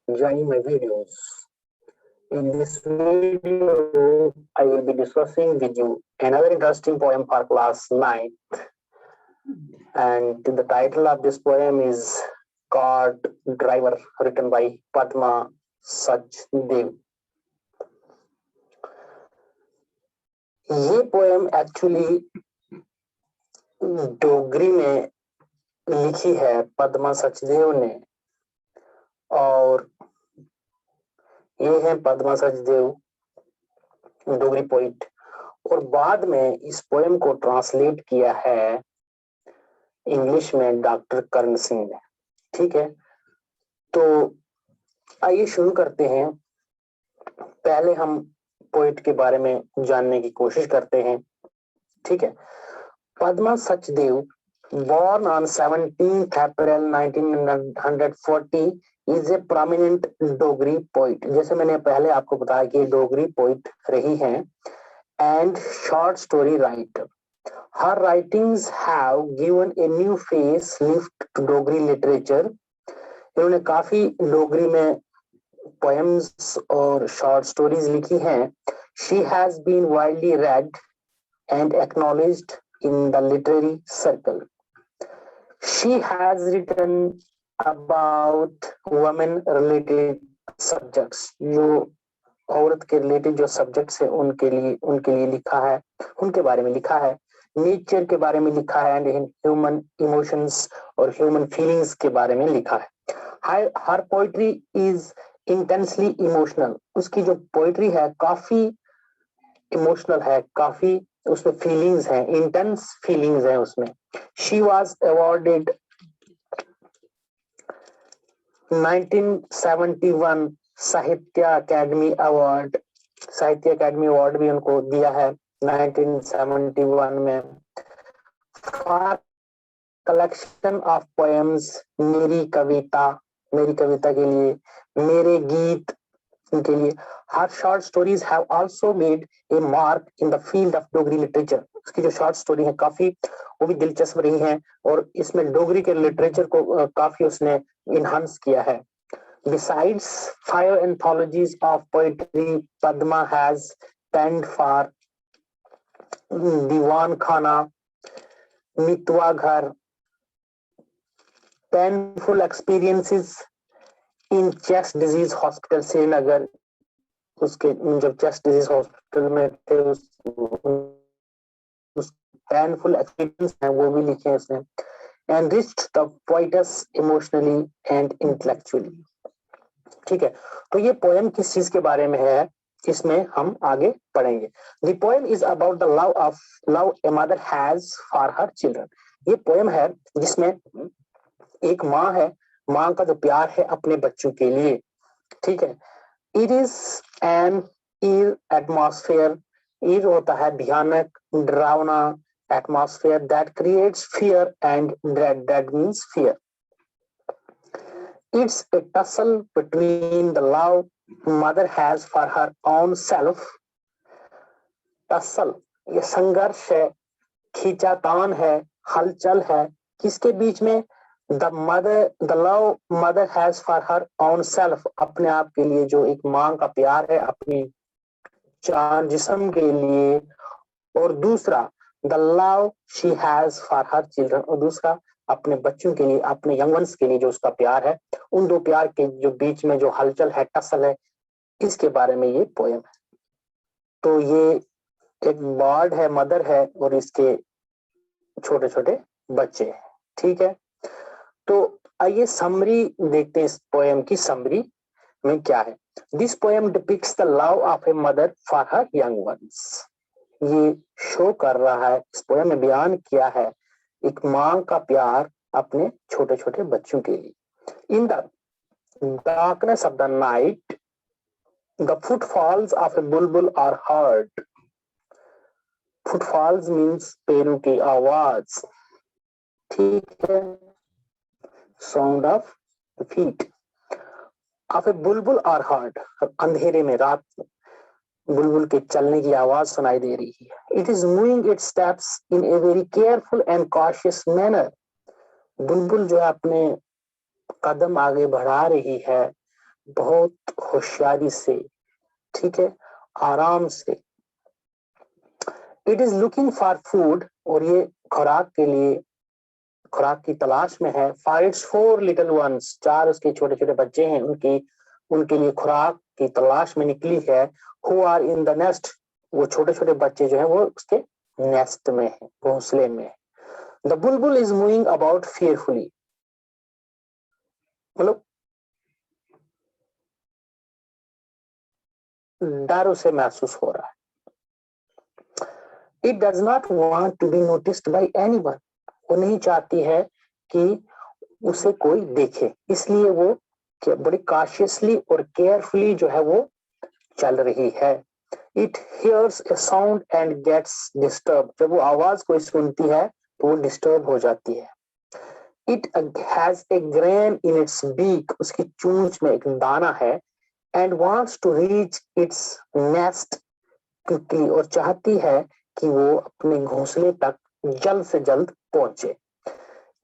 joining my videos. In this video, I will be discussing with you another interesting poem for class 9. And the title of this poem is God Driver, written by Padma Sachdev. ये poem actually Dogri में लिखी है पद्मा सचदेव ने, और ये है Padma Sachdev Dogri poet. और बाद में इस पोएम को ट्रांसलेट किया है इंग्लिश में डॉक्टर कर्ण सिंह ने। ठीक है, तो आइए शुरू करते हैं। पहले हम पोइट के बारे में जानने की कोशिश करते हैं। ठीक है, Padma Sachdev born on 17th April 1940 is a prominent Dogri poet. जैसे मैंने पहले आपको बताया कि डोगरी पोइट रही हैं and short story writer. Her writings have given a new face lift to Dogri literature. इन्होंने काफी डोगरी में poems और short stories लिखी हैं। She has been widely read and acknowledged in the literary circle. She has written about women related subjects. जो औरत के related जो सब्जेक्ट्स है उनके लिए लिखा है, उनके बारे में लिखा है। नेचर के बारे में लिखा है एंड ह्यूमन इमोशंस और ह्यूमन फीलिंग्स के बारे में लिखा है। हर पोइट्री इज इंटेंसली इमोशनल। उसकी जो पोइट्री है काफी इमोशनल है, काफी उसमें फीलिंग्स है, इंटेंस फीलिंग्स है उसमें। शी वाज अवॉर्डेड 1971 साहित्य अकेडमी अवार्ड भी उनको दिया है 1971 में फॉर कलेक्शन ऑफ पोएम्स मेरी कविता के लिए, मेरे गीत के लिए। Her short stories have also made a mark in the field of Dogri literature. उसकी जो शॉर्ट स्टोरी है काफी वो भी दिलचस्प रही हैं और इसमें डोगरी के लिटरेचर को काफी उसने इनहांस किया है। Besides 5 anthologies of poetry, Padma has penned for Diwan Khana, Mitwa Ghar, Painful Experiences in Chest Disease Hospital Srinagar. उसके जब चेस्ट डिजीज हॉस्पिटल में थे उस पेनफुल एक्सपीरियंस है वो भी लिखे हैं उसने। Enriched the poetess emotionally and intellectually. ठीक है, तो ये पोएम किस चीज के बारे में है इसमें हम आगे पढ़ेंगे। The poem is about the love a mother has for her children. ये पोएम है जिसमें एक माँ है, माँ का जो प्यार है अपने बच्चों के लिए। ठीक है, It is an eerie atmosphere. Eerie होता है भयानक, डरावना, atmosphere that creates fear and dread. That means fear. It's a tussle between the love mother has for her own self. tussle ये संघर्ष है, खींचातान है, हलचल है, किसके बीच में? the love mother has for her own self, अपने आप के लिए जो एक माँ का प्यार है अपनी जान जिस्म के लिए, और दूसरा the love she has for her children, और दूसरा अपने बच्चों के लिए, अपने यंग वंस के लिए जो उसका प्यार है। उन दो प्यार के जो बीच में जो हलचल है, टसल है, इसके बारे में ये पोएम है। तो ये एक बर्ड है, मदर है और इसके छोटे छोटे बच्चे हैं। ठीक है, तो आइए समरी देखते हैं इस पोएम की। समरी में क्या है? This poem depicts the love of a mother for her young ones. ये शो कर रहा है, इस पोएम में बयान किया है एक माँ का प्यार अपने छोटे छोटे बच्चों के लिए। In the darkness of the night the footfalls of a bulbul are heard. Footfalls means पैरों की आवाज। ठीक है, sound of the feet of a bulbul are heard. अंधेरे में रात में बुलबुल के चलने की आवाज सुनाई दे रही है। It is moving it's steps in a very careful and cautious manner. बुलबुल जो है अपने कदम आगे बढ़ा रही है बहुत होशियारी से, ठीक है, आराम से। It is looking for food, और ये खुराक के लिए, खुराक की तलाश में है। फॉर इट्स 4 लिटिल वंस, 4 उसके छोटे छोटे बच्चे हैं, उनके लिए खुराक की तलाश में निकली है। Who are in the nest, वो छोटे छोटे बच्चे जो है वो उसके नेस्ट में है, घोंसले में है। The Bulbul is moving about fearfully, मतलब डर उसे महसूस हो रहा है। It does not want to be noticed by anyone, वो नहीं चाहती है कि उसे कोई देखे, इसलिए वो बड़ी कॉशियसली और केयरफुली जो है वो चल रही है। It hears a sound and gets disturb, जब वो आवाज कोई सुनती है तो वो डिस्टर्ब हो जाती है। It has a grain in its beak, उसकी चोंच में एक दाना है। And wants to reach its nest quickly, और चाहती है कि वो अपने घोंसले तक जल्द से जल्द पहुंचे।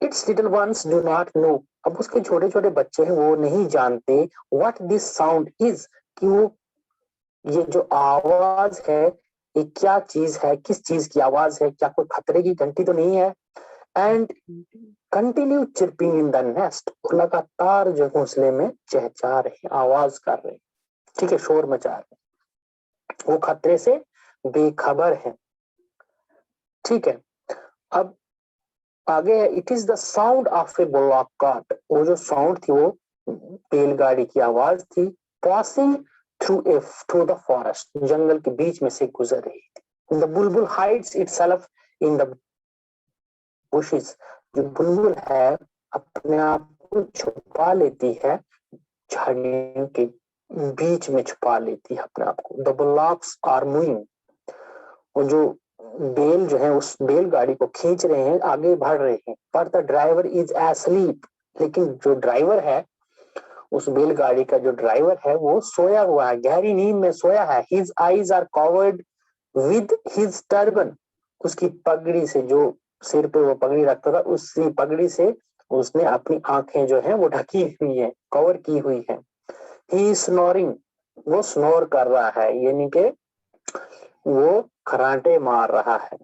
It's little ones do not know, अब उसके छोटे छोटे बच्चे हैं वो नहीं जानते व्हाट दिस साउंड इज, कि वो ये जो आवाज है ये क्या चीज है, किस चीज की आवाज है, क्या कोई खतरे की घंटी तो नहीं है। And continue chirping in the nest, लगातार जो घोंसले में चहचहा रहे, आवाज कर रहे, ठीक है, शोर मचा रहे, वो खतरे से बेखबर है, ठीक है। अब आगे है, it is the sound of a bullock cart, वो जो साउंड थी वो बैलगाड़ी की आवाज थी। पासिंग थ्रू द फॉरेस्ट, जंगल के बीच में से गुजर रही थी। The bulbul hides itself in the bushes, जो बुलबुल है अपने आप को छुपा लेती है, झाड़ियों के बीच में छुपा लेती है अपने आप को। द बुलॉक्स आर मूविंग, वो जो बेल जो है उस बैलगाड़ी को खींच रहे हैं, आगे बढ़ रहे हैं। पर द ड्राइवर इज एस्लीप, लेकिन जो ड्राइवर है, उस बैलगाड़ी का जो ड्राइवर है वो सोया हुआ है, गहरी नींद में सोया है। His eyes are covered with his turban, उसकी पगड़ी से, जो सिर पे वो पगड़ी रखता था, उसी पगड़ी से उसने अपनी आंखें जो है वो ढकी हुई है, कवर की हुई है। ही स्नोरिंग, वो स्नोर कर रहा है, यानी कि वो खराटे मार रहा है।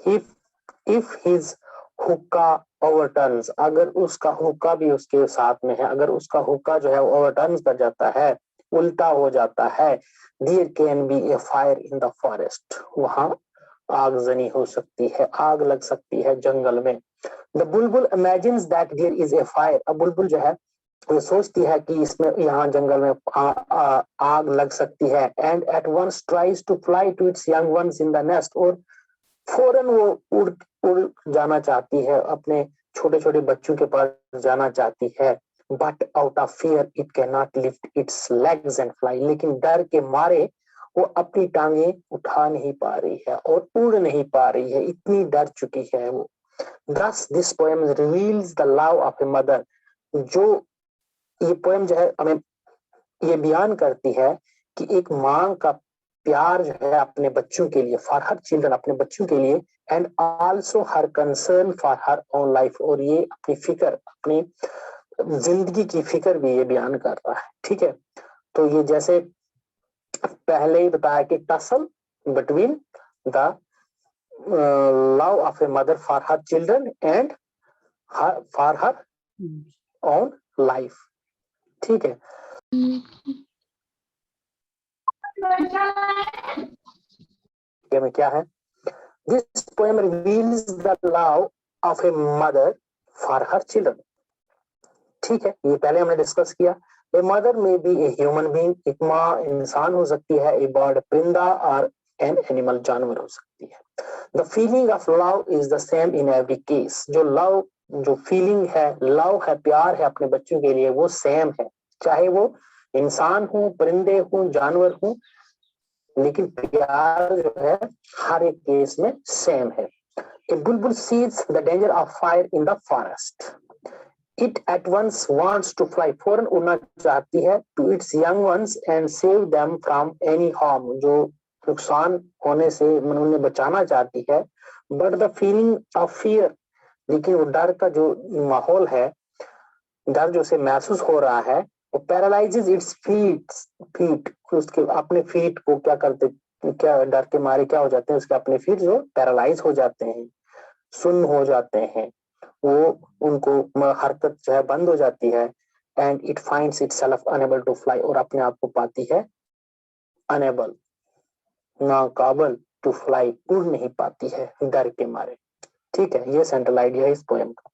इफ हिज हुक्का ओवरटर्न्स, अगर उसका हुक्का भी उसके साथ में है, अगर उसका हुक्का जो है ओवरटर्न्स कर जाता है, उल्टा हो जाता है, there can be a fire in the forest, वहां आगजनी हो सकती है, आग लग सकती है जंगल में। The bulbul imagines that there is a fire, अब बुलबुल जो है वो सोचती है कि इसमें, यहाँ जंगल में आग लग सकती है। And at once tries to fly to its young ones in the nest, और फौरन वो उड़ उड़ जाना चाहती है, अपने छोटे छोटे बच्चों के पास जाना चाहती है। But out of fear it can not lift it's legs and fly, लेकिन डर के मारे वो अपनी टांगे उठा नहीं पा रही है और उड़ नहीं पा रही है, इतनी डर चुकी है वो। Thus this poem reveals the love of a mother, जो ये पोएम जो है हमें ये बयान करती है कि एक माँ का प्यार जो है अपने बच्चों के लिए, फॉर हर चिल्ड्रन, अपने बच्चों के लिए। And also her concern for her own life, और ये अपनी फिक्र, अपनी जिंदगी की फिक्र भी ये बयान कर रहा है, ठीक है। तो ये जैसे पहले ही बताया कि tussle between the love of a mother for her children and for her own life, ठीक है। में क्या है, this poem reveals the love of a mother for her children, ठीक है, ये पहले हमने डिस्कस किया। ए मदर में बी ए ह्यूमन बीइंग, एक माँ इंसान हो सकती है, ए बर्ड परिंदा, और एन एनिमल जानवर हो सकती है। The feeling of love is the same in every case, जो लव, जो फीलिंग है, लव है, प्यार है अपने बच्चों के लिए, वो सेम है, चाहे वो इंसान हो, परिंदे हो, जानवर हो, लेकिन प्यार जो है हर एक केस में सेम है। A bulbul sees the danger of fire in the forest, it at once wants to fly, फौरन उड़ना चाहती है, to its young ones and save them from any harm, जो नुकसान होने से उन्हें बचाना चाहती है। But the feeling of fear, लेकिन वो डर का जो माहौल है, डर जो से महसूस हो रहा है, वो पैरालाइजेज इट्स फीट, फीट उसके अपने फीट को क्या करते, क्या डर के मारे क्या हो जाते हैं, उसके अपने फीट जो पैरालाइज हो जाते हैं, सुन्न हो जाते हैं, वो उनको हरकत जो है बंद हो जाती है। And it finds itself unable to fly, और अपने आप को पाती है अनेबल, नाकाबिल टू फ्लाई, उड़ नहीं पाती है डर के मारे। ठीक है, ये सेंट्रल आइडिया है इस पोएम का।